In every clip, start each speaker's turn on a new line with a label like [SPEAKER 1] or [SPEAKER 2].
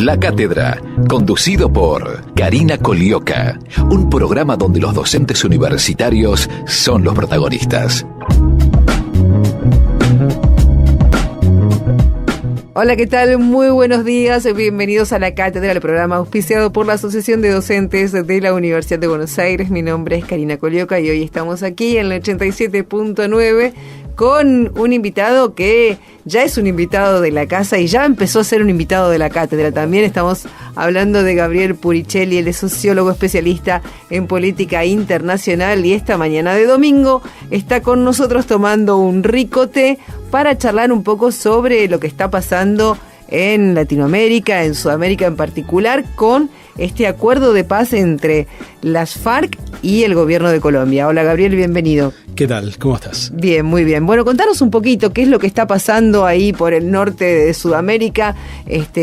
[SPEAKER 1] La Cátedra, conducido por Karina Colioca, un programa donde los docentes universitarios son los protagonistas.
[SPEAKER 2] Hola, ¿qué tal? Muy buenos días, bienvenidos a La Cátedra, el programa auspiciado por la Asociación de Docentes de la Universidad de Buenos Aires. Mi nombre es Karina Colioca y hoy estamos aquí en el 87.9 con un invitado que ya es un invitado de la casa y ya empezó a ser un invitado de la cátedra. También estamos hablando de Gabriel Puricelli, él es sociólogo especialista en política internacional y esta mañana de domingo está con nosotros tomando un rico té para charlar un poco sobre lo que está pasando en Latinoamérica, en Sudamérica en particular, con este acuerdo de paz entre las FARC y el gobierno de Colombia. Hola Gabriel, bienvenido.
[SPEAKER 3] ¿Qué tal? ¿Cómo estás?
[SPEAKER 2] Bien, muy bien. Bueno, contanos un poquito qué es lo que está pasando ahí por el norte de Sudamérica,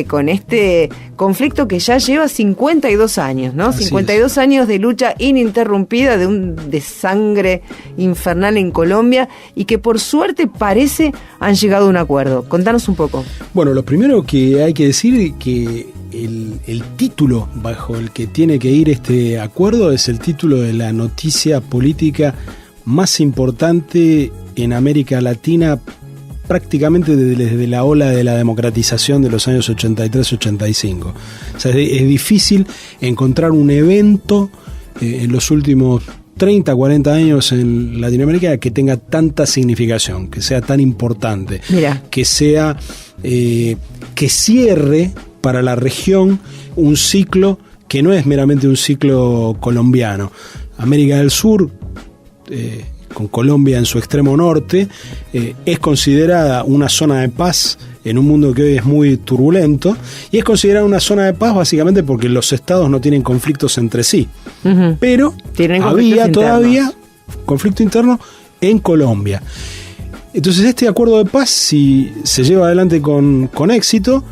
[SPEAKER 2] con este conflicto que ya lleva 52 años, ¿no?
[SPEAKER 3] Así
[SPEAKER 2] 52 años de lucha ininterrumpida, de sangre infernal en Colombia y que por suerte parece han llegado a un acuerdo. Contanos un poco.
[SPEAKER 3] Bueno, lo primero que hay que decir es que el título bajo el que tiene que ir este acuerdo es el título de la noticia política más importante en América Latina prácticamente desde la ola de la democratización de los años 83-85. O sea, es difícil encontrar un evento en los últimos 30, 40 años en Latinoamérica que tenga tanta significación, que sea tan importante.
[SPEAKER 2] Mira.
[SPEAKER 3] Que sea que cierre para la región un ciclo que no es meramente un ciclo colombiano. América del Sur, con Colombia en su extremo norte, es considerada una zona de paz en un mundo que hoy es muy turbulento, y es considerada una zona de paz básicamente porque los estados no tienen conflictos entre sí. Uh-huh. Pero había todavía conflicto interno en Colombia. Entonces este acuerdo de paz, si se lleva adelante con éxito,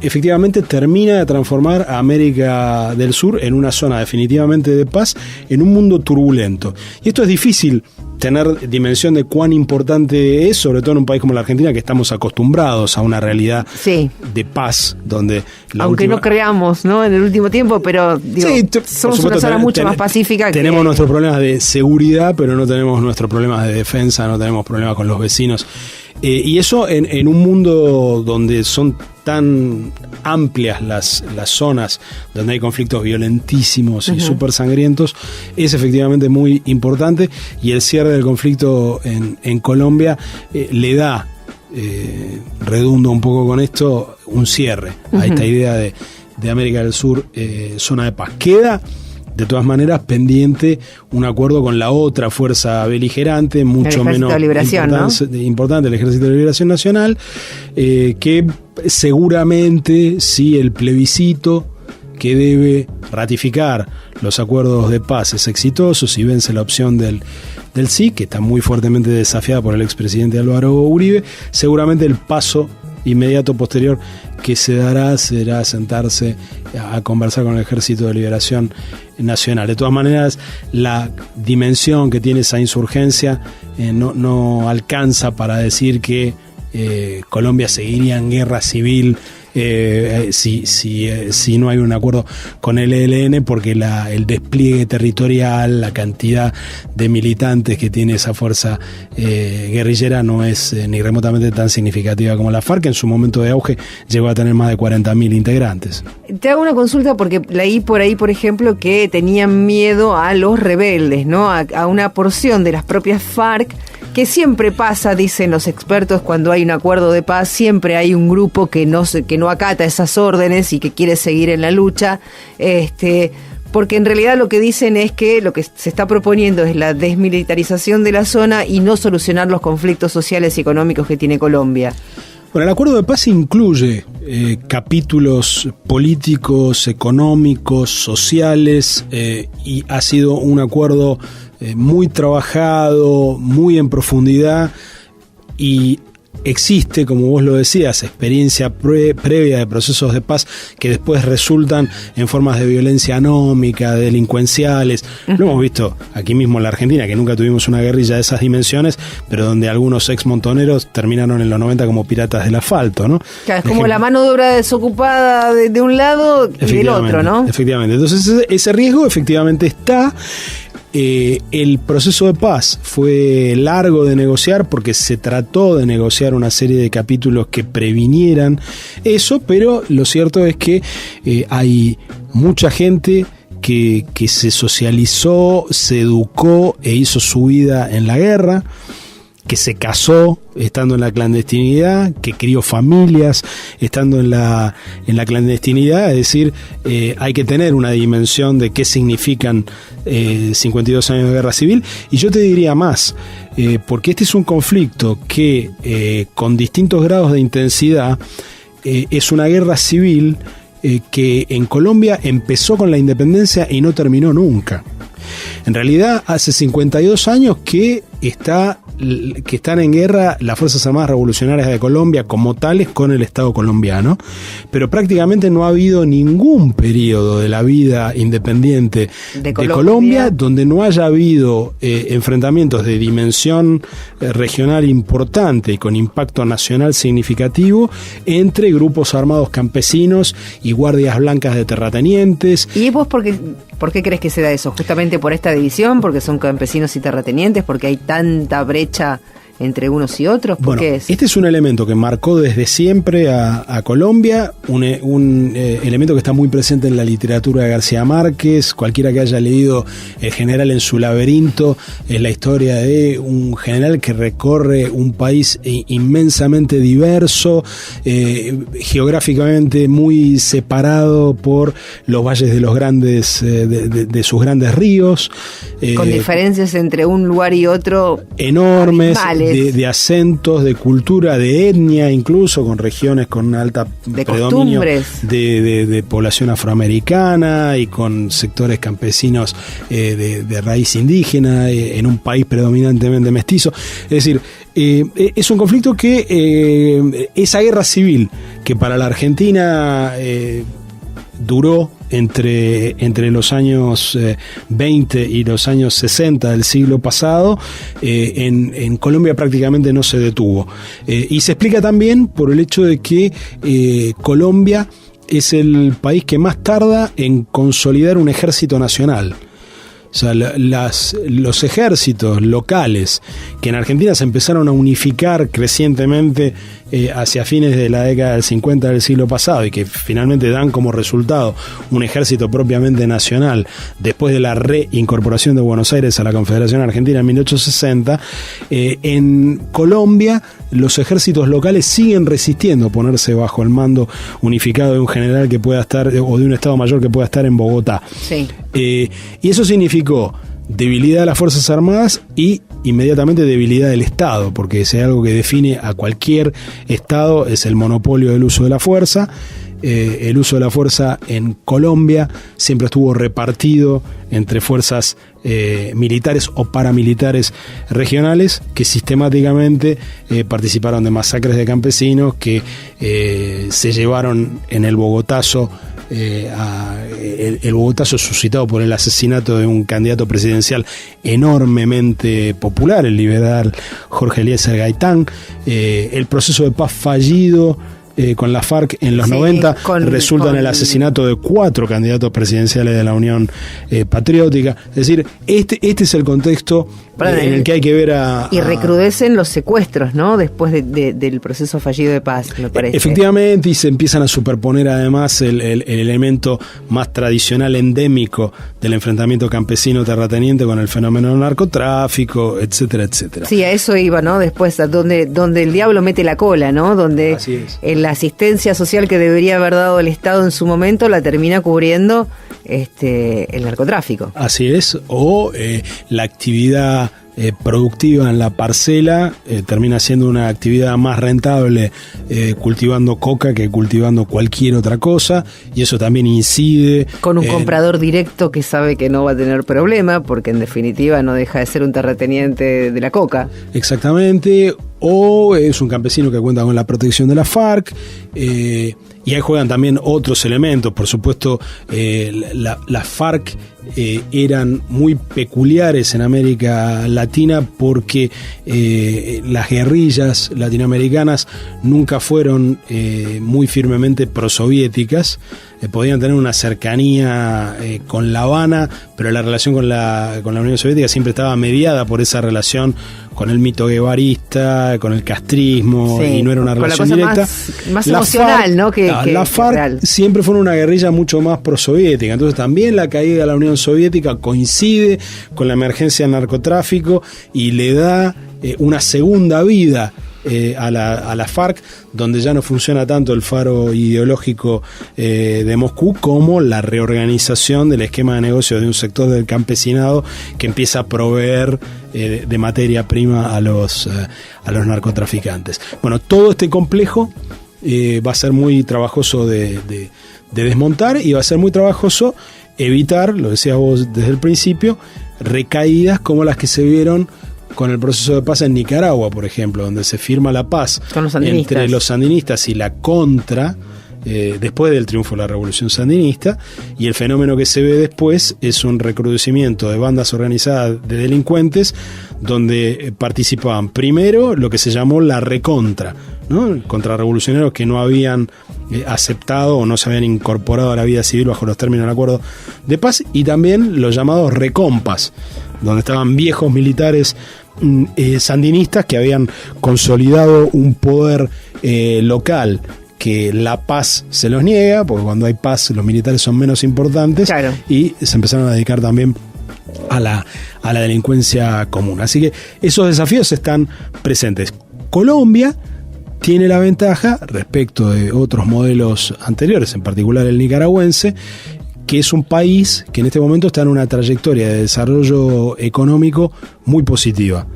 [SPEAKER 3] efectivamente termina de transformar a América del Sur en una zona definitivamente de paz en un mundo turbulento. Y esto es difícil tener dimensión de cuán importante es, sobre todo en un país como la Argentina, que estamos acostumbrados a una realidad de paz, donde
[SPEAKER 2] aunque no creamos, ¿no?, en el último tiempo, pero digo, somos una zona mucho más pacífica.
[SPEAKER 3] Tenemos nuestros problemas de seguridad, pero no tenemos nuestros problemas de defensa, no tenemos problemas con los vecinos. Y eso en un mundo donde son tan amplias las zonas donde hay conflictos violentísimos y súper sangrientos, es efectivamente muy importante, y el cierre del conflicto en Colombia le da, redundo un poco con esto, un cierre a esta idea de América del Sur, zona de paz. Queda de todas maneras pendiente un acuerdo con la otra fuerza beligerante, mucho menos importante, el Ejército de Liberación Nacional, que seguramente, si el plebiscito que debe ratificar los acuerdos de paz es exitoso, si vence la opción del sí, que está muy fuertemente desafiada por el expresidente Álvaro Uribe, seguramente el paso inmediato posterior que se dará será sentarse a conversar con el Ejército de Liberación Nacional. De todas maneras, la dimensión que tiene esa insurgencia no alcanza para decir que Colombia seguiría en guerra civil si no hay un acuerdo con el ELN, porque el despliegue territorial, la cantidad de militantes que tiene esa fuerza guerrillera no es ni remotamente tan significativa como la FARC, que en su momento de auge llegó a tener más de 40.000 integrantes.
[SPEAKER 2] Te hago una consulta porque leí por ahí, por ejemplo, que tenían miedo a los rebeldes, ¿no? A una porción de las propias FARC, que siempre pasa, dicen los expertos, cuando hay un acuerdo de paz, siempre hay un grupo que no acata esas órdenes y que quiere seguir en la lucha, porque en realidad lo que dicen es que lo que se está proponiendo es la desmilitarización de la zona y no solucionar los conflictos sociales y económicos que tiene Colombia.
[SPEAKER 3] Bueno, el acuerdo de paz incluye capítulos políticos, económicos, sociales, y ha sido un acuerdo muy trabajado, muy en profundidad, y existe, como vos lo decías, experiencia previa de procesos de paz que después resultan en formas de violencia anómica, delincuenciales. Lo hemos visto aquí mismo en la Argentina, que nunca tuvimos una guerrilla de esas dimensiones, pero donde algunos ex montoneros terminaron en los 90 como piratas del asfalto, ¿no?
[SPEAKER 2] Claro, es como la mano de obra desocupada de un lado y del otro, ¿no?
[SPEAKER 3] Efectivamente. Entonces ese riesgo efectivamente está. El proceso de paz fue largo de negociar porque se trató de negociar una serie de capítulos que previnieran eso, pero lo cierto es que hay mucha gente que se socializó, se educó e hizo su vida en la guerra, que se casó estando en la clandestinidad, que crió familias estando en la clandestinidad. Es decir, hay que tener una dimensión de qué significan 52 años de guerra civil. Y yo te diría más, porque este es un conflicto que con distintos grados de intensidad es una guerra civil que en Colombia empezó con la independencia y no terminó nunca. En realidad, hace 52 años que están en guerra las Fuerzas Armadas Revolucionarias de Colombia como tales con el Estado colombiano, pero prácticamente no ha habido ningún periodo de la vida independiente de Colombia donde no haya habido enfrentamientos de dimensión regional importante y con impacto nacional significativo entre grupos armados campesinos y guardias blancas de terratenientes.
[SPEAKER 2] ¿Y vos por qué crees que se da eso? ¿Justamente por esta división? ¿Porque son campesinos y terratenientes? ¿Porque hay tanta brecha entre unos y otros?
[SPEAKER 3] Bueno, este es un elemento que marcó desde siempre a Colombia, un elemento que está muy presente en la literatura de García Márquez. Cualquiera que haya leído El general en su laberinto es la historia de un general que recorre un país inmensamente diverso, geográficamente muy separado por los valles de los grandes de sus grandes ríos,
[SPEAKER 2] con diferencias entre un lugar y otro
[SPEAKER 3] enormes, de acentos, de cultura, de etnia, incluso con regiones con alta predominio de población afroamericana y con sectores campesinos de raíz indígena, en un país predominantemente mestizo. Es decir, es un conflicto que esa guerra civil que para la Argentina duró entre los años 20 y los años 60 del siglo pasado, en Colombia prácticamente no se detuvo. Y se explica también por el hecho de que Colombia es el país que más tarda en consolidar un ejército nacional. O sea, los ejércitos locales que en Argentina se empezaron a unificar crecientemente hacia fines de la década del 50 del siglo pasado y que finalmente dan como resultado un ejército propiamente nacional después de la reincorporación de Buenos Aires a la Confederación Argentina en 1860, en Colombia los ejércitos locales siguen resistiendo ponerse bajo el mando unificado de un general que pueda estar, o de un Estado Mayor que pueda estar en Bogotá.
[SPEAKER 2] Sí.
[SPEAKER 3] Y eso significó debilidad de las Fuerzas Armadas y inmediatamente debilidad del Estado, porque si hay algo que define a cualquier Estado es el monopolio del uso de la fuerza. El uso de la fuerza en Colombia siempre estuvo repartido entre fuerzas militares o paramilitares regionales que sistemáticamente participaron de masacres de campesinos que se llevaron en el Bogotazo. El Bogotazo suscitado por el asesinato de un candidato presidencial enormemente popular, el liberal Jorge Eliezer Gaitán, el proceso de paz fallido con la FARC en los 90 resulta en el asesinato de 4 candidatos presidenciales de la Unión Patriótica. Es decir, este es el contexto en el que hay que ver
[SPEAKER 2] y recrudecen los secuestros, ¿no? Después del proceso fallido de paz, me parece.
[SPEAKER 3] Efectivamente, y se empiezan a superponer además el elemento más tradicional endémico del enfrentamiento campesino-terrateniente con el fenómeno del narcotráfico, etcétera, etcétera.
[SPEAKER 2] Sí, a eso iba, ¿no? Después, donde el diablo mete la cola, ¿no? Donde la asistencia social que debería haber dado el Estado en su momento la termina cubriendo el narcotráfico.
[SPEAKER 3] Así es, o la actividad productiva en la parcela termina siendo una actividad más rentable cultivando coca que cultivando cualquier otra cosa, y eso también incide
[SPEAKER 2] con un comprador directo que sabe que no va a tener problema porque en definitiva no deja de ser un terrateniente de la coca.
[SPEAKER 3] Exactamente. o es un campesino que cuenta con la protección de la FARC, y ahí juegan también otros elementos. Por supuesto, las FARC eran muy peculiares en América Latina porque las guerrillas latinoamericanas nunca fueron muy firmemente prosoviéticas. Podían tener una cercanía con La Habana, pero la relación con la Unión Soviética siempre estaba mediada por esa relación con el mito guevarista, con el castrismo, sí, y no era una relación directa.
[SPEAKER 2] Más emocional, ¿no?
[SPEAKER 3] La FARC real. Siempre fue una guerrilla mucho más prosoviética. Entonces también la caída de la Unión Soviética coincide con la emergencia del narcotráfico y le da una segunda vida a la FARC, donde ya no funciona tanto el faro ideológico de Moscú, como la reorganización del esquema de negocio de un sector del campesinado que empieza a proveer de materia prima a los narcotraficantes. Bueno, todo este complejo va a ser muy trabajoso de desmontar, y va a ser muy trabajoso evitar, lo decías vos desde el principio, recaídas como las que se vieron con el proceso de paz en Nicaragua, por ejemplo, donde se firma la paz entre los sandinistas y la contra, después del triunfo de la revolución sandinista, y el fenómeno que se ve después es un recrudecimiento de bandas organizadas de delincuentes, donde participaban primero lo que se llamó la recontra, ¿no? Contrarrevolucionarios que no habían aceptado o no se habían incorporado a la vida civil bajo los términos del acuerdo de paz, y también los llamados recompas, donde estaban viejos militares sandinistas que habían consolidado un poder local que la paz se los niega, porque cuando hay paz los militares son menos importantes, claro, y se empezaron a dedicar también a la delincuencia común. Así que esos desafíos están presentes. Colombia tiene la ventaja respecto de otros modelos anteriores, en particular el nicaragüense, que es un país que en este momento está en una trayectoria de desarrollo económico muy positiva.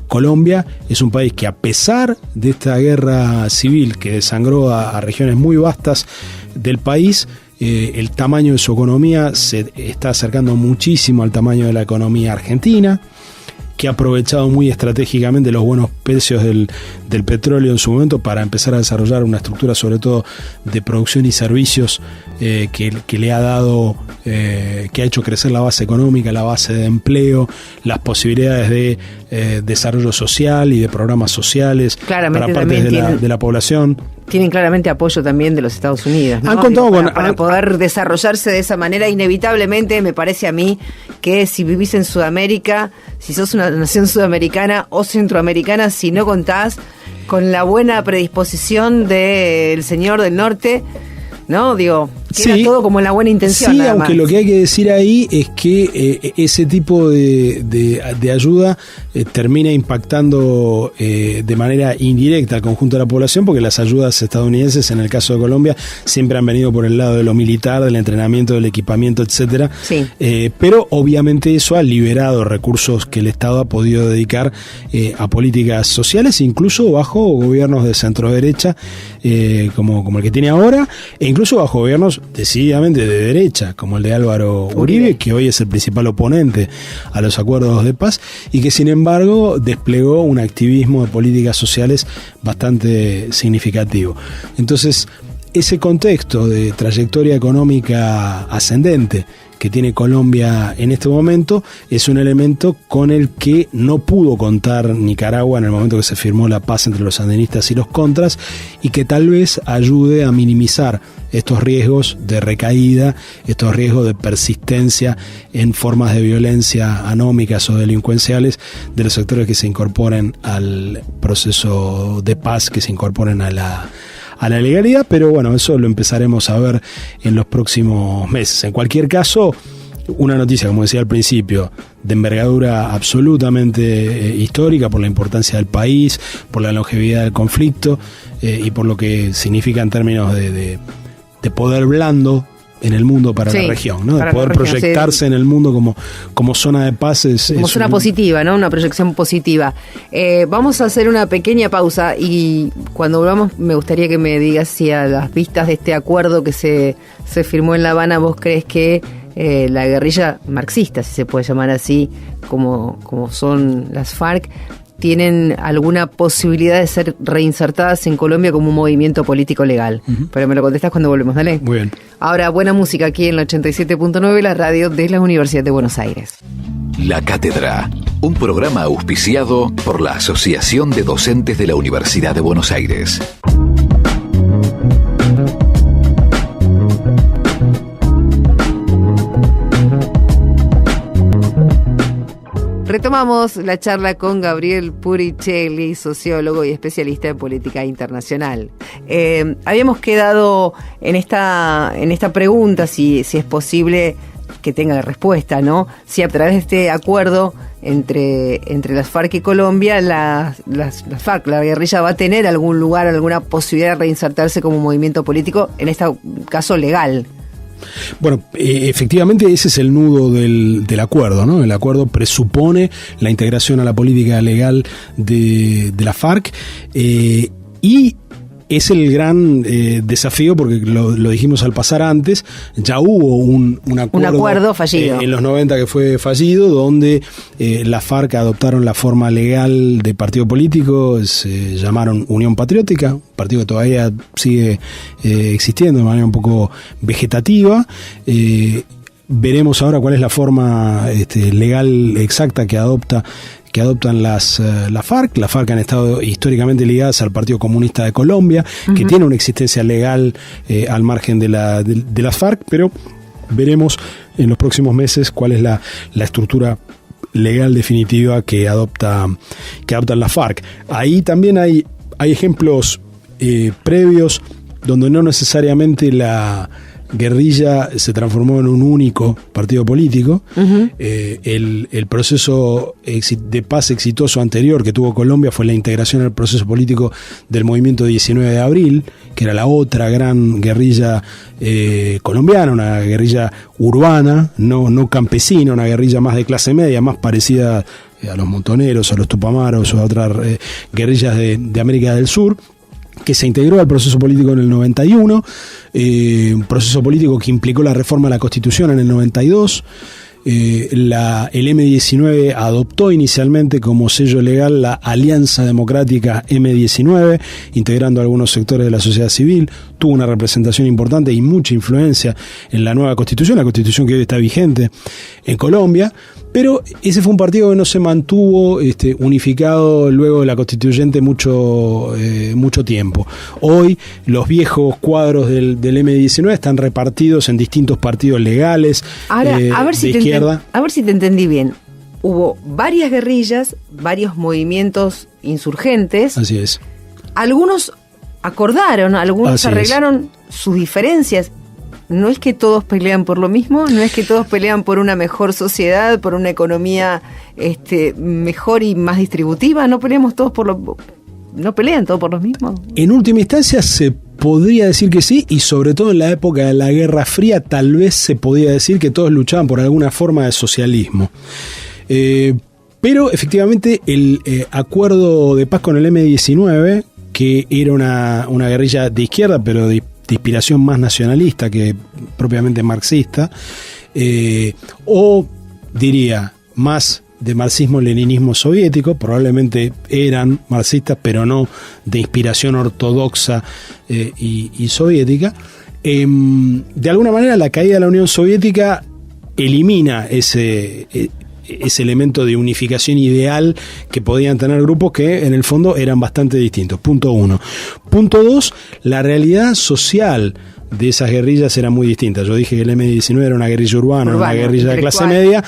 [SPEAKER 3] Colombia es un país que, a pesar de esta guerra civil que desangró a regiones muy vastas del país, el tamaño de su economía se está acercando muchísimo al tamaño de la economía argentina, que ha aprovechado muy estratégicamente los buenos precios del petróleo en su momento para empezar a desarrollar una estructura, sobre todo de producción y servicios, que le ha dado, que ha hecho crecer la base económica, la base de empleo, las posibilidades de desarrollo social y de programas sociales para partes de la población.
[SPEAKER 2] Tienen claramente apoyo también de los Estados Unidos, ¿no?
[SPEAKER 3] Han contado
[SPEAKER 2] para poder desarrollarse de esa manera. Inevitablemente, me parece a mí, que si vivís en Sudamérica, si sos una nación sudamericana o centroamericana, si no contás con la buena predisposición del señor del norte, ¿no? Digo, queda todo como en la buena intención.
[SPEAKER 3] Sí,
[SPEAKER 2] nada
[SPEAKER 3] aunque
[SPEAKER 2] más.
[SPEAKER 3] Lo que hay que decir ahí es que ese tipo de ayuda termina impactando de manera indirecta al conjunto de la población, porque las ayudas estadounidenses, en el caso de Colombia, siempre han venido por el lado de lo militar, del entrenamiento, del equipamiento, etcétera. Sí. Pero obviamente eso ha liberado recursos que el Estado ha podido dedicar a políticas sociales, incluso bajo gobiernos de centro derecha, como el que tiene ahora, e incluso bajo gobiernos decididamente de derecha, como el de Álvaro Uribe, que hoy es el principal oponente a los acuerdos de paz, y que sin embargo desplegó un activismo de políticas sociales bastante significativo. Entonces, ese contexto de trayectoria económica ascendente que tiene Colombia en este momento es un elemento con el que no pudo contar Nicaragua en el momento que se firmó la paz entre los sandinistas y los contras, y que tal vez ayude a minimizar estos riesgos de recaída, estos riesgos de persistencia en formas de violencia anómicas o delincuenciales de los sectores que se incorporen al proceso de paz, que se incorporen a la legalidad. Pero bueno, eso lo empezaremos a ver en los próximos meses. En cualquier caso, una noticia, como decía al principio, de envergadura absolutamente histórica, por la importancia del país, por la longevidad del conflicto, y por lo que significa en términos de poder blando en el mundo para la región, ¿no? De poder proyectarse en el mundo como zona de paz.
[SPEAKER 2] Como zona positiva, ¿no? Una proyección positiva. Vamos a hacer una pequeña pausa, y cuando volvamos me gustaría que me digas si, a las vistas de este acuerdo que se firmó en La Habana, vos crees que la guerrilla marxista, si se puede llamar así, como son las FARC, tienen alguna posibilidad de ser reinsertadas en Colombia como un movimiento político legal. Pero me lo contestás cuando volvemos, dale.
[SPEAKER 3] Muy bien.
[SPEAKER 2] Ahora, buena música aquí en la 87.9, la radio de la Universidad de Buenos Aires.
[SPEAKER 1] La Cátedra, un programa auspiciado por la Asociación de Docentes de la Universidad de Buenos Aires.
[SPEAKER 2] Retomamos la charla con Gabriel Puricelli, sociólogo y especialista en política internacional. Habíamos quedado en esta pregunta, si es posible que tenga respuesta, ¿no? Si a través de este acuerdo entre las FARC y Colombia, las FARC, la guerrilla, va a tener algún lugar, alguna posibilidad de reinsertarse como movimiento político, en este caso legal.
[SPEAKER 3] Bueno, efectivamente ese es el nudo del acuerdo, ¿no? El acuerdo presupone la integración a la política legal de la FARC y es el gran desafío, porque lo dijimos al pasar antes, ya hubo un acuerdo
[SPEAKER 2] fallido
[SPEAKER 3] en los 90 que fue fallido, donde la FARC adoptaron la forma legal de partido político, se llamaron Unión Patriótica, un partido que todavía sigue existiendo de manera un poco vegetativa. Veremos ahora cuál es la forma legal exacta que adoptan la FARC. Las FARC han estado históricamente ligadas al Partido Comunista de Colombia, que tiene una existencia legal al margen de las FARC, pero veremos en los próximos meses cuál es la estructura legal definitiva que adoptan las FARC. Ahí también hay ejemplos previos donde no necesariamente la guerrilla se transformó en un único partido político. El proceso de paz exitoso anterior que tuvo Colombia fue la integración al proceso político del movimiento 19 de abril, que era la otra gran guerrilla colombiana, una guerrilla urbana, no campesina, una guerrilla más de clase media, más parecida a los montoneros, a los tupamaros o a otras guerrillas de América del Sur, que se integró al proceso político en el 91, un proceso político que implicó la reforma de la Constitución en el 92. El M19 adoptó inicialmente como sello legal la Alianza Democrática M19, integrando a algunos sectores de la sociedad civil. Tuvo una representación importante y mucha influencia en la nueva Constitución, la Constitución que hoy está vigente en Colombia. Pero ese fue un partido que no se mantuvo unificado luego de la constituyente mucho tiempo. Hoy los viejos cuadros del M19 están repartidos en distintos partidos legales.
[SPEAKER 2] Ahora,
[SPEAKER 3] de izquierda.
[SPEAKER 2] A ver si te entendí bien. Hubo varias guerrillas, varios movimientos insurgentes.
[SPEAKER 3] Así es.
[SPEAKER 2] Algunos acordaron, algunos arreglaron sus diferencias. ¿No es que todos pelean por lo mismo? ¿No es que todos pelean por una mejor sociedad, por una economía mejor y más distributiva? ¿No pelean todos por lo mismo? En
[SPEAKER 3] última instancia se podría decir que sí, y sobre todo en la época de la Guerra Fría tal vez se podía decir que todos luchaban por alguna forma de socialismo. Pero efectivamente el acuerdo de paz con el M19, que era una guerrilla de izquierda, pero de inspiración más nacionalista que propiamente marxista, o diría más de marxismo-leninismo soviético, probablemente eran marxistas pero no de inspiración ortodoxa y soviética. De alguna manera la caída de la Unión Soviética elimina ese elemento de unificación ideal que podían tener grupos que en el fondo eran bastante distintos. Punto 1. Punto 2, la realidad social de esas guerrillas era muy distinta. Yo dije que el M19 era una guerrilla urbana, una guerrilla de clase media,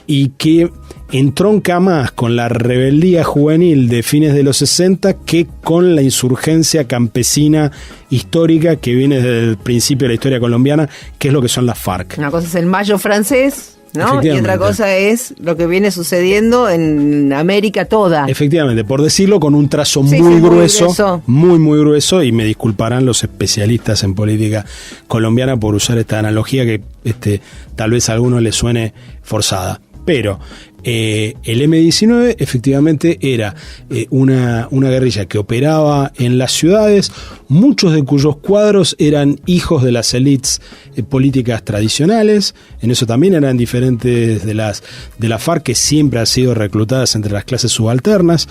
[SPEAKER 3] y que entronca más con la rebeldía juvenil de fines de los 60 que con la insurgencia campesina histórica que viene desde el principio de la historia colombiana, que es lo que son las FARC.
[SPEAKER 2] Una cosa es el Mayo francés, ¿no? Y otra cosa es lo que viene sucediendo en América toda.
[SPEAKER 3] Efectivamente, por decirlo con un trazo muy grueso, muy grueso, y me disculparán los especialistas en política colombiana por usar esta analogía que tal vez a alguno le suene forzada. Pero el M-19 efectivamente era una guerrilla que operaba en las ciudades, muchos de cuyos cuadros eran hijos de las élites políticas tradicionales. En eso también eran diferentes de la FARC, que siempre han sido reclutadas entre las clases subalternas.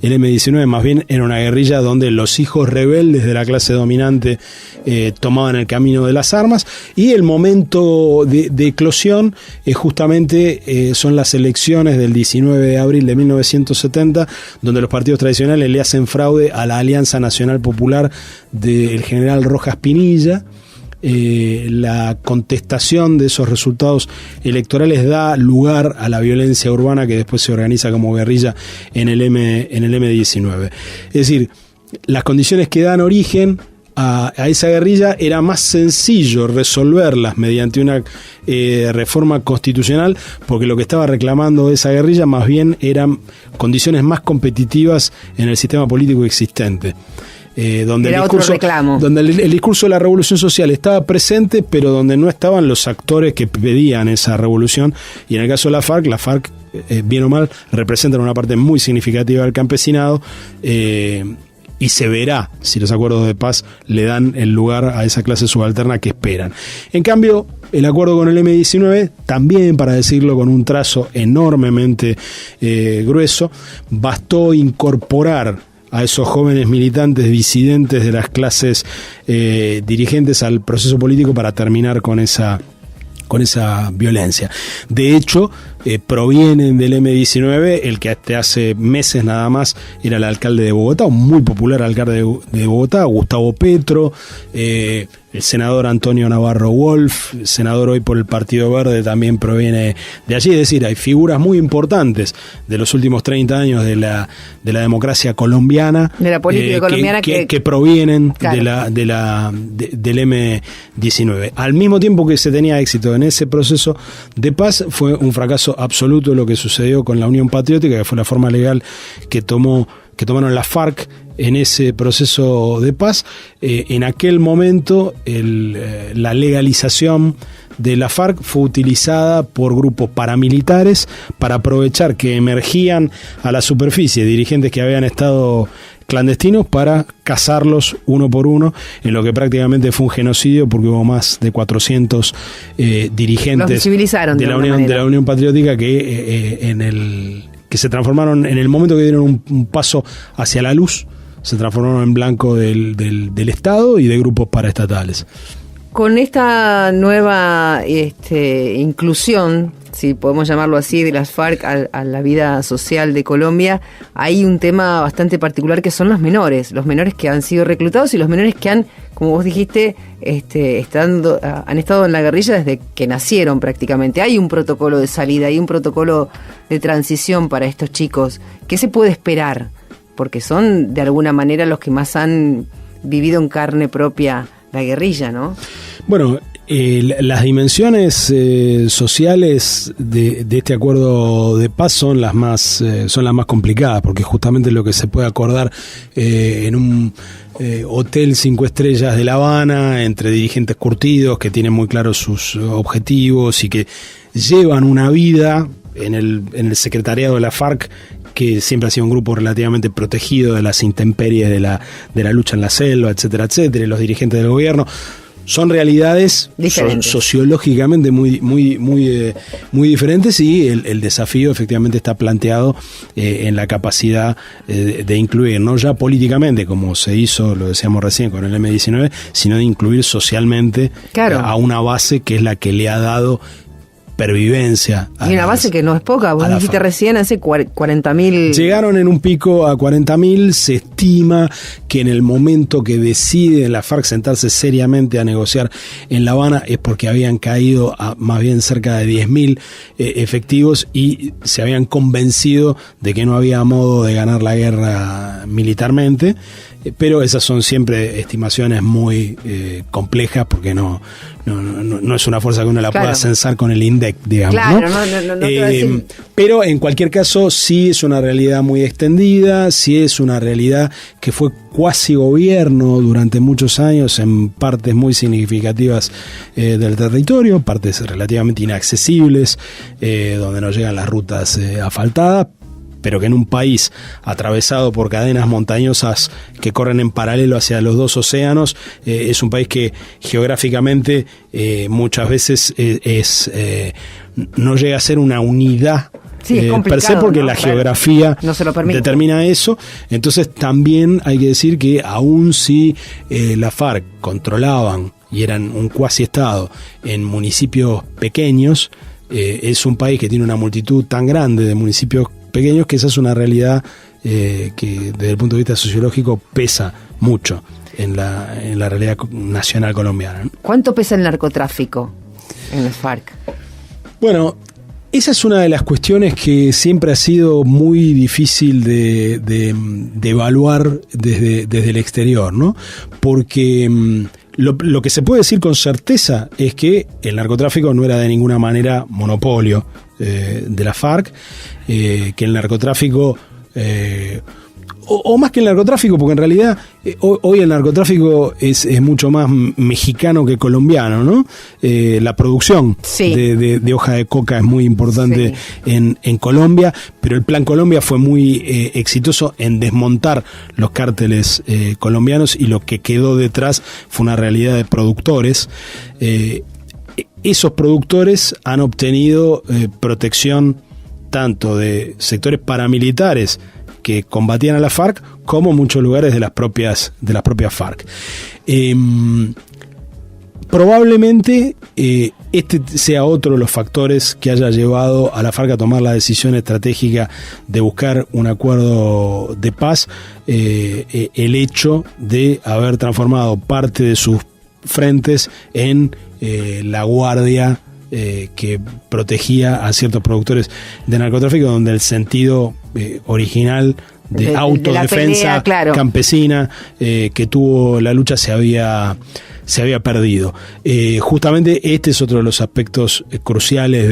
[SPEAKER 3] El M-19 más bien era una guerrilla donde los hijos rebeldes de la clase dominante tomaban el camino de las armas, y el momento de eclosión justamente son las elecciones del 19 de abril de 1970, donde los partidos tradicionales le hacen fraude a la Alianza Nacional Popular del general Rojas Pinilla. La contestación de esos resultados electorales da lugar a la violencia urbana que después se organiza como guerrilla en el M-19. Es decir, las condiciones que dan origen a esa guerrilla, era más sencillo resolverlas mediante una reforma constitucional, porque lo que estaba reclamando esa guerrilla más bien eran condiciones más competitivas en el sistema político existente. Donde el discurso de la revolución social estaba presente, pero donde no estaban los actores que pedían esa revolución. Y en el caso de la FARC, bien o mal, representan una parte muy significativa del campesinado, y se verá si los acuerdos de paz le dan el lugar a esa clase subalterna que esperan. En cambio, el acuerdo con el M-19, también, para decirlo con un trazo enormemente grueso, bastó incorporar a esos jóvenes militantes disidentes de las clases dirigentes al proceso político para terminar con esa violencia. De hecho, provienen del M-19 el que hasta hace meses nada más era el alcalde de Bogotá, un muy popular alcalde de Bogotá, Gustavo Petro, el senador Antonio Navarro Wolf, senador hoy por el Partido Verde, también proviene de allí. Es decir, hay figuras muy importantes de los últimos 30 años de la democracia colombiana,
[SPEAKER 2] de la política colombiana
[SPEAKER 3] que provienen, claro, del M-19. Al mismo tiempo que se tenía éxito en ese proceso de paz, fue un fracaso absoluto lo que sucedió con la Unión Patriótica, que fue la forma legal que tomaron la FARC en ese proceso de paz. En aquel momento la legalización de la FARC fue utilizada por grupos paramilitares para aprovechar que emergían a la superficie dirigentes que habían estado clandestinos para cazarlos uno por uno, en lo que prácticamente fue un genocidio, porque hubo más de 400 dirigentes de la Unión Patriótica que se transformaron, en el momento que dieron un paso hacia la luz, se transformaron en blanco del Estado y de grupos paraestatales.
[SPEAKER 2] Con esta nueva inclusión, si podemos llamarlo así, de las FARC a la vida social de Colombia, hay un tema bastante particular que son los menores que han sido reclutados y los menores que han, como vos dijiste, han estado en la guerrilla desde que nacieron prácticamente. Hay un protocolo de salida, hay un protocolo de transición para estos chicos. ¿Qué se puede esperar? Porque son de alguna manera los que más han vivido en carne propia la guerrilla, ¿no? Bueno,
[SPEAKER 3] las dimensiones sociales de este acuerdo de paz son las más complicadas, porque justamente lo que se puede acordar en un hotel 5 estrellas de La Habana, entre dirigentes curtidos que tienen muy claros sus objetivos y que llevan una vida en el secretariado de la FARC, que siempre ha sido un grupo relativamente protegido de las intemperies de la lucha en la selva, etcétera, etcétera. Los dirigentes del gobierno son realidades sociológicamente muy diferentes, y el desafío efectivamente está planteado en la capacidad de incluir, no ya políticamente como se hizo, lo decíamos recién con el M-19, sino de incluir socialmente, claro, a una base que es la que le ha dado pervivencia.
[SPEAKER 2] Y una base que no es poca, vos dijiste recién, hace 40.000...
[SPEAKER 3] Llegaron en un pico a 40.000, se estima que en el momento que decide la FARC sentarse seriamente a negociar en La Habana es porque habían caído a más bien cerca de 10.000 efectivos, y se habían convencido de que no había modo de ganar la guerra militarmente. pero esas son siempre estimaciones muy complejas porque no es una fuerza que uno la pueda censar con el INDEC, digamos.
[SPEAKER 2] Claro,
[SPEAKER 3] ¿no? Pero en cualquier caso sí es una realidad muy extendida, sí es una realidad que fue cuasi gobierno durante muchos años en partes muy significativas del territorio, partes relativamente inaccesibles, donde no llegan las rutas asfaltadas, pero que en un país atravesado por cadenas montañosas que corren en paralelo hacia los dos océanos, es un país que geográficamente muchas veces no llega a ser una unidad per se, porque la geografía
[SPEAKER 2] no se lo permite.
[SPEAKER 3] Determina eso. Entonces también hay que decir que aun si la FARC controlaban y eran un cuasi estado en municipios pequeños, es un país que tiene una multitud tan grande de municipios pequeños que esa es una realidad que desde el punto de vista sociológico pesa mucho en la realidad nacional colombiana, ¿no?
[SPEAKER 2] ¿Cuánto pesa el narcotráfico en las FARC?
[SPEAKER 3] Bueno, esa es una de las cuestiones que siempre ha sido muy difícil de evaluar desde el exterior, ¿no? Porque lo que se puede decir con certeza es que el narcotráfico no era de ninguna manera monopolio de la FARC, que el narcotráfico, o más que el narcotráfico, porque en realidad hoy el narcotráfico es mucho más mexicano que colombiano, ¿no? La producción de hoja de coca es muy importante en Colombia, pero el Plan Colombia fue muy exitoso en desmontar los cárteles colombianos, y lo que quedó detrás fue una realidad de productores. Esos productores han obtenido protección tanto de sectores paramilitares que combatían a la FARC, como muchos lugares de las propias FARC. Probablemente este sea otro de los factores que haya llevado a la FARC a tomar la decisión estratégica de buscar un acuerdo de paz, el hecho de haber transformado parte de sus frentes en la guardia que protegía a ciertos productores de narcotráfico, donde el sentido original de autodefensa campesina que tuvo la lucha se había perdido. Justamente este es otro de los aspectos cruciales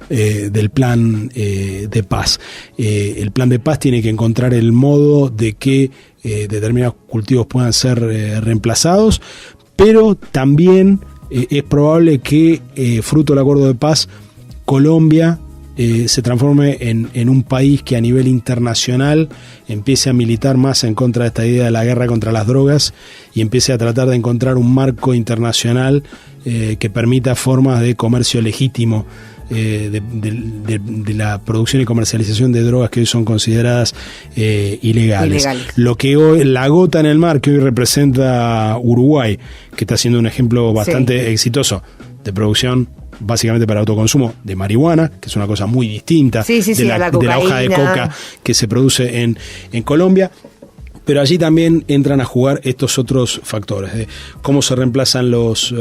[SPEAKER 3] del plan de paz. El plan de paz tiene que encontrar el modo de que determinados cultivos puedan ser reemplazados, pero también es probable que, fruto del acuerdo de paz, Colombia se transforme en un país que a nivel internacional empiece a militar más en contra de esta idea de la guerra contra las drogas, y empiece a tratar de encontrar un marco internacional que permita formas de comercio legítimo de la producción y comercialización de drogas que hoy son consideradas ilegales. Lo que hoy, la gota en el mar que hoy representa Uruguay, que está siendo un ejemplo bastante exitoso de producción básicamente para autoconsumo de marihuana, que es una cosa muy distinta de la hoja de coca que se produce en Colombia. Pero allí también entran a jugar estos otros factores de cómo se reemplazan los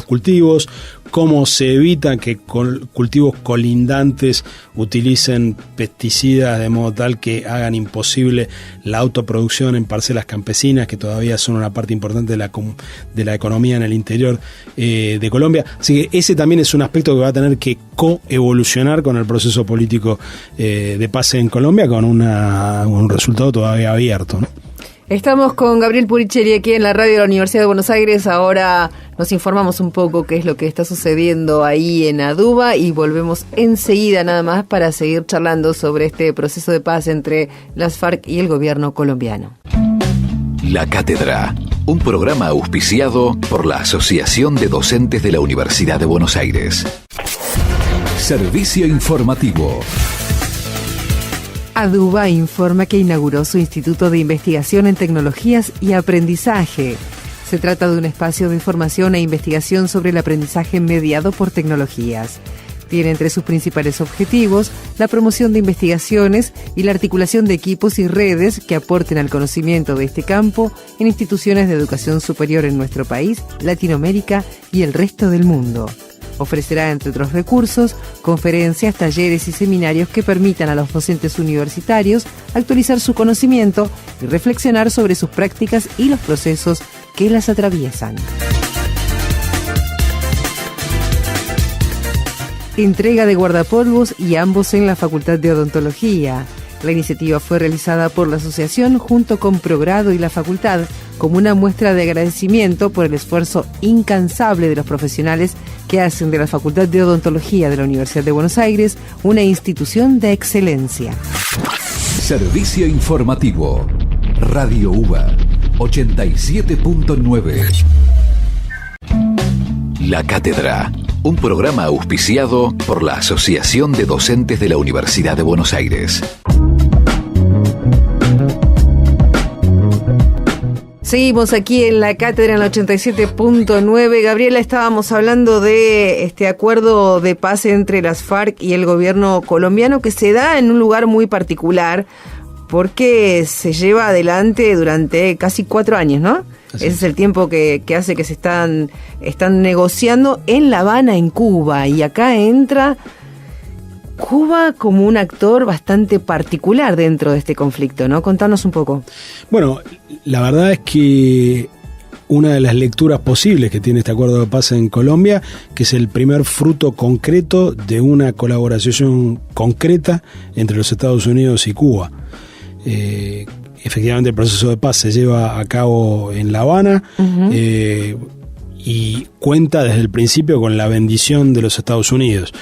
[SPEAKER 3] cultivos, cómo se evita que cultivos colindantes utilicen pesticidas de modo tal que hagan imposible la autoproducción en parcelas campesinas, que todavía son una parte importante de la economía en el interior de Colombia. Así que ese también es un aspecto que va a tener que coevolucionar con el proceso político de paz en Colombia, con un resultado todavía abierto, ¿no?
[SPEAKER 2] Estamos con Gabriel Puricheri aquí en la radio de la Universidad de Buenos Aires. Ahora nos informamos un poco qué es lo que está sucediendo ahí en Aduba, y volvemos enseguida nada más para seguir charlando sobre este proceso de paz entre las FARC y el gobierno colombiano.
[SPEAKER 1] La Cátedra, un programa auspiciado por la Asociación de Docentes de la Universidad de Buenos Aires. Servicio informativo.
[SPEAKER 2] Aduba informa que inauguró su Instituto de Investigación en Tecnologías y Aprendizaje. Se trata de un espacio de información e investigación sobre el aprendizaje mediado por tecnologías. Tiene entre sus principales objetivos la promoción de investigaciones y la articulación de equipos y redes que aporten al conocimiento de este campo en instituciones de educación superior en nuestro país, Latinoamérica y el resto del mundo. Ofrecerá, entre otros recursos, conferencias, talleres y seminarios que permitan a los docentes universitarios actualizar su conocimiento y reflexionar sobre sus prácticas y los procesos que las atraviesan. Entrega de guardapolvos y ambos en la Facultad de Odontología. La iniciativa fue realizada por la asociación junto con Progrado y la facultad como una muestra de agradecimiento por el esfuerzo incansable de los profesionales que hacen de la Facultad de Odontología de la Universidad de Buenos Aires una institución de excelencia.
[SPEAKER 1] Servicio informativo. Radio UBA 87.9. La Cátedra. Un programa auspiciado por la Asociación de Docentes de la Universidad de Buenos Aires.
[SPEAKER 2] Seguimos aquí en la Cátedra en la 87.9. Gabriela, estábamos hablando de este acuerdo de paz entre las FARC y el gobierno colombiano que se da en un lugar muy particular porque se lleva adelante durante casi 4 años, ¿no? Ese es el tiempo que hace que se están negociando en La Habana, en Cuba. Y acá entra Cuba como un actor bastante particular dentro de este conflicto, ¿no? Contanos un poco.
[SPEAKER 3] Bueno, la verdad es que una de las lecturas posibles que tiene este acuerdo de paz en Colombia, que es el primer fruto concreto de una colaboración concreta entre los Estados Unidos y Cuba. Efectivamente el proceso de paz se lleva a cabo en La Habana, y cuenta desde el principio con la bendición de los Estados Unidos.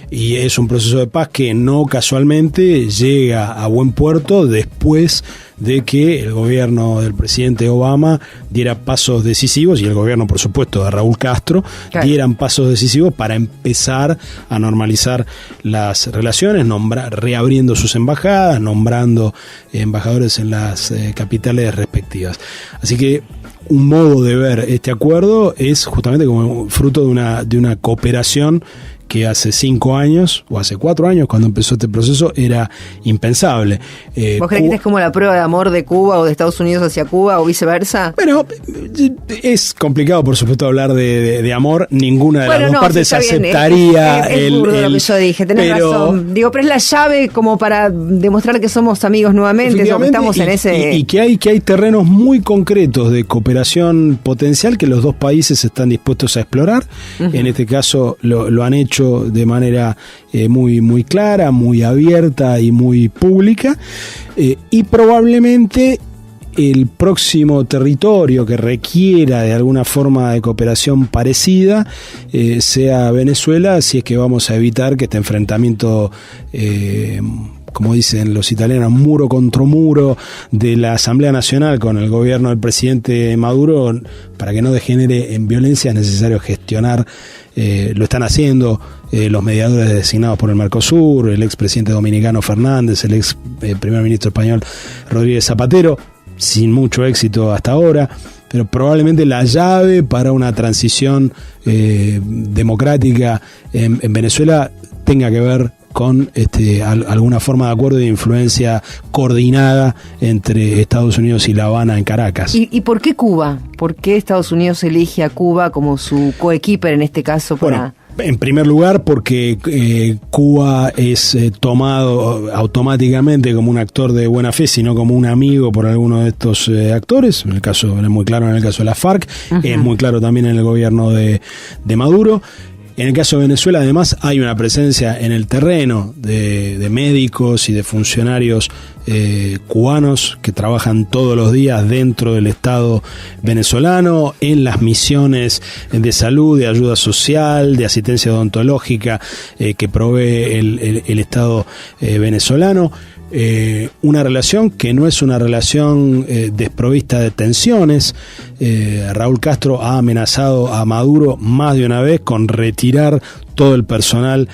[SPEAKER 3] Y es un proceso de paz que no casualmente llega a buen puerto después de que el gobierno del presidente Obama diera pasos decisivos, y el gobierno, por supuesto, de Raúl Castro, dieran pasos decisivos para empezar a normalizar las relaciones, reabriendo sus embajadas, nombrando embajadores en las capitales respectivas. Así que un modo de ver este acuerdo es justamente como fruto de una cooperación que hace 5 años o hace 4 años, cuando empezó este proceso, era impensable.
[SPEAKER 2] ¿Vos crees que es como la prueba de amor de Cuba o de Estados Unidos hacia Cuba o viceversa?
[SPEAKER 3] Bueno, es complicado, por supuesto, hablar de amor. Ninguna de las dos partes aceptaría
[SPEAKER 2] es burdo lo que yo dije, tenés razón. Digo, pero es la llave como para demostrar que somos amigos nuevamente, o que estamos en ese...
[SPEAKER 3] Y que hay terrenos muy concretos de cooperación potencial que los dos países están dispuestos a explorar. En este caso lo han hecho de manera muy, muy clara, muy abierta y muy pública, y probablemente el próximo territorio que requiera de alguna forma de cooperación parecida sea Venezuela, si es que vamos a evitar que este enfrentamiento, como dicen los italianos, muro contra muro de la Asamblea Nacional con el gobierno del presidente Maduro, para que no degenere en violencia, es necesario gestionar. Lo están haciendo los mediadores designados por el Mercosur, el expresidente dominicano Fernández, el ex primer ministro español Rodríguez Zapatero, sin mucho éxito hasta ahora, pero probablemente la llave para una transición democrática en Venezuela tenga que ver con alguna forma de acuerdo de influencia coordinada entre Estados Unidos y La Habana en Caracas.
[SPEAKER 2] ¿Y por qué Cuba? ¿Por qué Estados Unidos elige a Cuba como su coequiper en este caso para...?
[SPEAKER 3] Bueno, en primer lugar porque Cuba es tomado automáticamente como un actor de buena fe, sino como un amigo por alguno de estos actores. En el caso, es muy claro en el caso de la FARC, es muy claro también en el gobierno de Maduro. En el caso de Venezuela, además, hay una presencia en el terreno de médicos y de funcionarios cubanos que trabajan todos los días dentro del Estado venezolano, en las misiones de salud, de ayuda social, de asistencia odontológica que provee el Estado venezolano. Una relación que no es una relación desprovista de tensiones. Raúl Castro ha amenazado a Maduro más de una vez con retirar todo el personal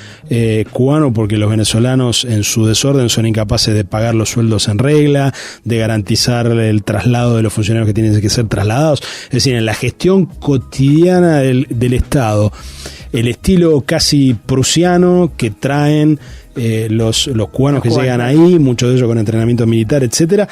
[SPEAKER 3] cubano, porque los venezolanos en su desorden son incapaces de pagar los sueldos en regla, de garantizar el traslado de los funcionarios que tienen que ser trasladados. Es decir, en la gestión cotidiana del Estado, el estilo casi prusiano que traen los cubanos que llegan ahí, muchos de ellos con entrenamiento militar, etcétera,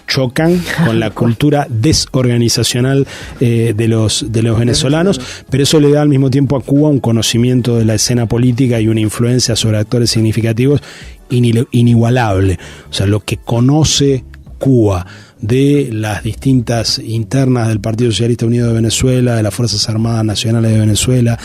[SPEAKER 3] chocan con la cultura desorganizacional de los venezolanos, pero eso le da al mismo tiempo a Cuba un conocimiento de la escena política y una influencia sobre actores significativos inigualable. O sea, lo que conoce Cuba de las distintas internas del Partido Socialista Unido de Venezuela, de las Fuerzas Armadas Nacionales de Venezuela,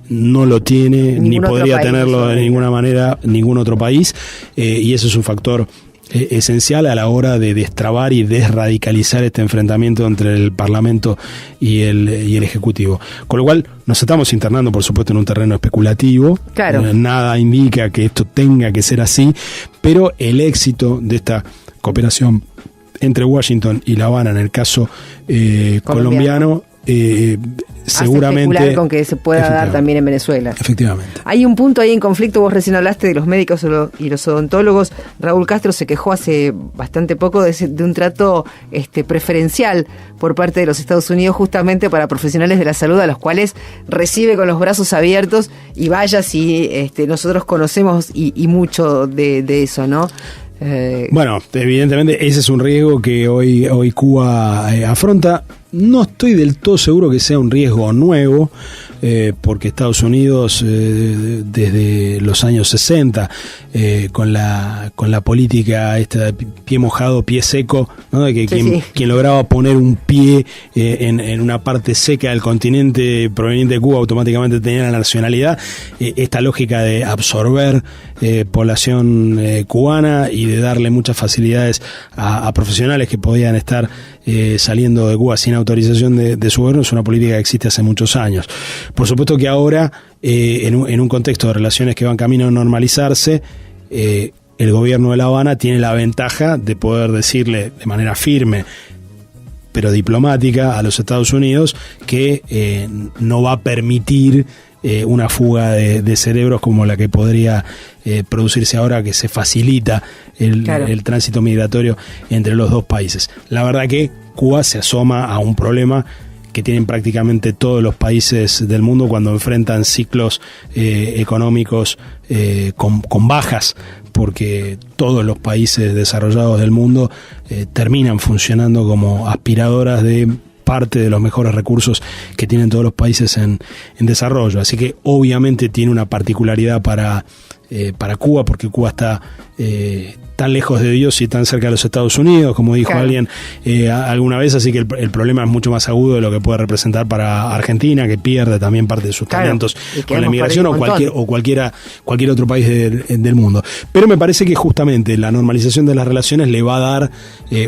[SPEAKER 3] no lo tiene, ni podría tenerlo de ninguna manera ningún otro país, y eso es un factor esencial a la hora de destrabar y desradicalizar este enfrentamiento entre el Parlamento y el Ejecutivo. Con lo cual nos estamos internando, por supuesto, en un terreno especulativo. Claro. Nada indica que esto tenga que ser así, pero el éxito de esta cooperación entre Washington y La Habana en el caso colombiano seguramente
[SPEAKER 2] con que se pueda dar también en Venezuela.
[SPEAKER 3] Efectivamente.
[SPEAKER 2] Hay un punto ahí en conflicto, vos recién hablaste de los médicos y los odontólogos. Raúl Castro se quejó hace bastante poco de un trato preferencial por parte de los Estados Unidos justamente para profesionales de la salud, a los cuales recibe con los brazos abiertos, y vaya si nosotros conocemos y mucho de eso, ¿no?
[SPEAKER 3] Bueno, evidentemente ese es un riesgo que hoy Cuba afronta. No estoy del todo seguro que sea un riesgo nuevo, porque Estados Unidos desde los años 60 con la política esta de pie mojado, pie seco, ¿no? De que quien lograba poner un pie en una parte seca del continente proveniente de Cuba automáticamente tenía la nacionalidad. Esta lógica de absorber población cubana y de darle muchas facilidades a profesionales que podían estar saliendo de Cuba sin autorización de su gobierno es una política que existe hace muchos años. Por supuesto que ahora, en un contexto de relaciones que van camino a normalizarse, el gobierno de La Habana tiene la ventaja de poder decirle de manera firme pero diplomática a los Estados Unidos que no va a permitir una fuga de cerebros como la que podría producirse ahora, que se facilita el tránsito migratorio entre los dos países. La verdad que Cuba se asoma a un problema que tienen prácticamente todos los países del mundo cuando enfrentan ciclos económicos con bajas, porque todos los países desarrollados del mundo terminan funcionando como aspiradoras de parte de los mejores recursos que tienen todos los países en desarrollo. Así que obviamente tiene una particularidad para Cuba, porque Cuba está tan lejos de Dios y tan cerca de los Estados Unidos, como dijo alguien alguna vez, así que el problema es mucho más agudo de lo que puede representar para Argentina, que pierde también parte de sus talentos con la inmigración, o cualquier otro país del mundo. Pero me parece que justamente la normalización de las relaciones le va a dar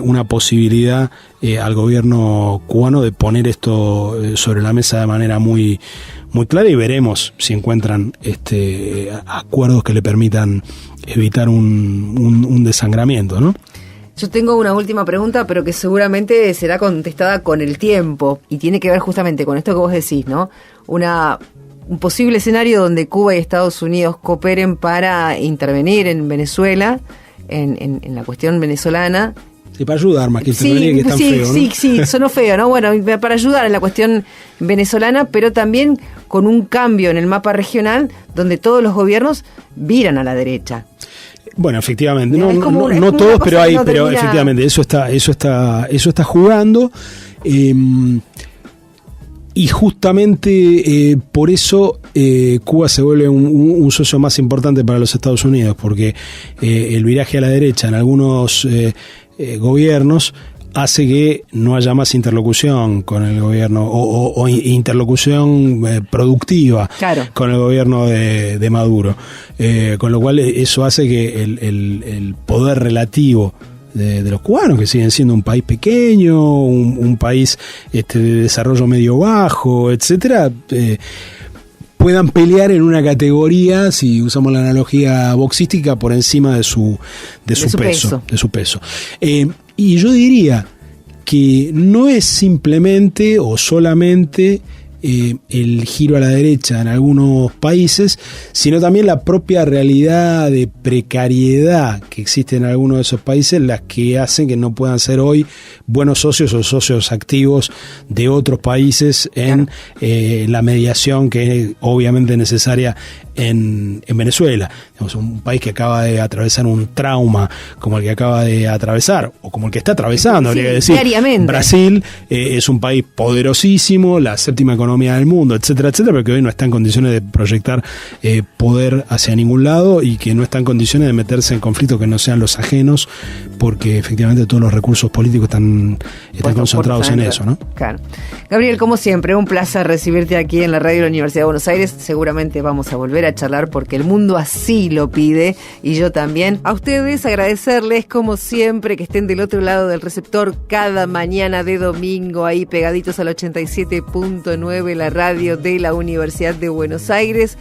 [SPEAKER 3] una posibilidad al gobierno cubano de poner esto sobre la mesa de manera muy clara, y veremos si encuentran acuerdos que le permitan evitar un desangramiento, ¿no?
[SPEAKER 2] Yo tengo una última pregunta, pero que seguramente será contestada con el tiempo, y tiene que ver justamente con esto que vos decís, ¿no? Un posible escenario donde Cuba y Estados Unidos cooperen para intervenir en Venezuela, en la cuestión venezolana.
[SPEAKER 3] Sí, para ayudar más que intervenir, que es tan feo, ¿no?
[SPEAKER 2] Sí, sonó feo, ¿no? Bueno, para ayudar en la cuestión venezolana, pero también con un cambio en el mapa regional donde todos los gobiernos viran a la derecha.
[SPEAKER 3] Bueno, efectivamente, no todos, pero efectivamente eso está jugando, y justamente por eso Cuba se vuelve un socio más importante para los Estados Unidos, porque el viraje a la derecha en algunos gobiernos hace que no haya más interlocución con el gobierno o interlocución productiva con el gobierno de Maduro, con lo cual eso hace que el poder relativo de los cubanos, que siguen siendo un país pequeño, un país de desarrollo medio bajo, etcétera, puedan pelear en una categoría, si usamos la analogía boxística, por encima de su peso. Y yo diría que no es simplemente o solamente el giro a la derecha en algunos países, sino también la propia realidad de precariedad que existe en algunos de esos países, las que hacen que no puedan ser hoy buenos socios o socios activos de otros países en la mediación que es obviamente necesaria en Venezuela. Digamos, un país que acaba de atravesar un trauma como el que acaba de atravesar, o como el que está atravesando, habría que decir.
[SPEAKER 2] Diariamente.
[SPEAKER 3] Brasil es un país poderosísimo, la séptima economía del mundo, etcétera, etcétera, pero que hoy no está en condiciones de proyectar poder hacia ningún lado y que no está en condiciones de meterse en conflictos que no sean los ajenos, porque efectivamente todos los recursos políticos están concentrados en eso, ¿no?
[SPEAKER 2] Claro. Gabriel, como siempre, un placer recibirte aquí en la radio de la Universidad de Buenos Aires. Seguramente vamos a volver a charlar porque el mundo así lo pide y yo también. A ustedes agradecerles como siempre que estén del otro lado del receptor cada mañana de domingo ahí pegaditos al 87.9, la radio de la Universidad de Buenos Aires.